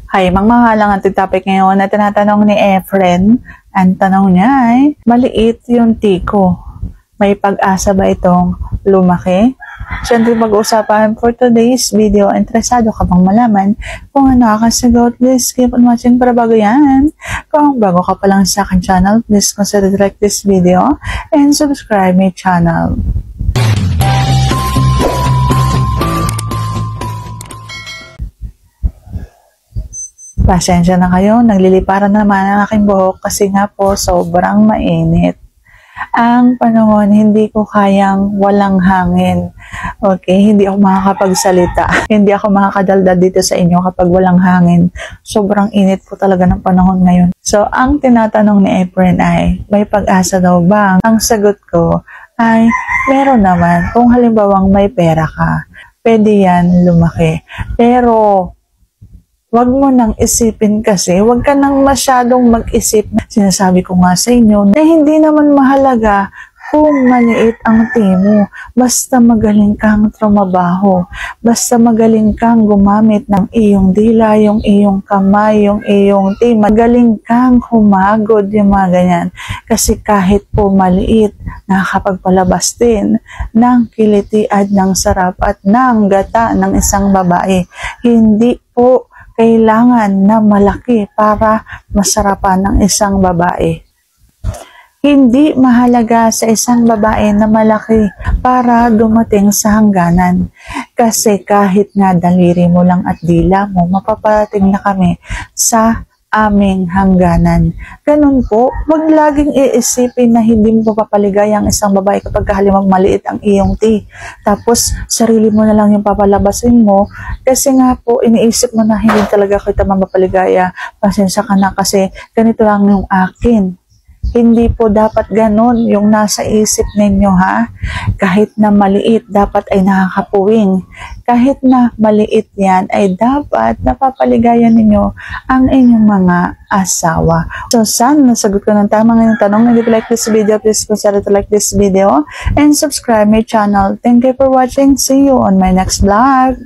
Hay, mangmahalang ang topic ngayon na tinatanong ni Efren. Ang tanong niya ay, maliit yung tiko. May pag-asa ba itong lumaki? Siyempre pag-uusapan for today's video. Interesado ka bang malaman kung ano nakakasagot? Please keep on watching para bago yan. Kung bago ka pa lang sa akin channel, please consider to like this video and subscribe my channel. Pasensya na kayo, nagliliparan naman ang aking buhok kasi nga po sobrang mainit. Ang panahon, hindi ko kayang walang hangin. Okay, hindi ako makakapagsalita. Hindi ako makakadaldal dito sa inyo kapag walang hangin. Sobrang init po talaga ng panahon ngayon. So, ang tinatanong ni Efren ay, may pag-asa daw ba? Ang sagot ko ay, meron naman. Kung halimbawang may pera ka, pwede yan lumaki. Pero, wag mo nang isipin kasi, wag ka nang masyadong mag-isip. Sinasabi ko nga sa inyo na hindi naman mahalaga kung maliit ang timo. Basta magaling kang trumabaho. Basta magaling kang gumamit ng iyong dila, yung iyong kamay, yung iyong timo. Magaling kang humagod, yung mga ganyan. Kasi kahit po maliit, nakakapagpalabas din ng kiliti at ng sarap at ng gata ng isang babae. Hindi po kailangan na malaki para masarapan ng isang babae. Hindi mahalaga sa isang babae na malaki para dumating sa hangganan. Kasi kahit nga daliri mo lang at dila mo, mapaparating na kami sa aming hangganan. Ganun po, wag laging iisipin na hindi mo papaligaya ang isang babae kapag halimbawa maliit ang iyong tapos sarili mo na lang yung papalabasin mo kasi nga po iniisip mo na hindi talaga kita mapapaligaya. Pasensya ka na kasi ganito lang yung akin. Hindi po dapat ganun yung nasa isip ninyo, ha? Kahit na maliit, dapat ay nakakapuwing. Kahit na maliit yan, ay dapat napapaligayan ninyo ang inyong mga asawa. So, sana nasagot ko ng tama ngayong tanong. If you like this video, please consider to like this video and subscribe my channel. Thank you for watching. See you on my next vlog.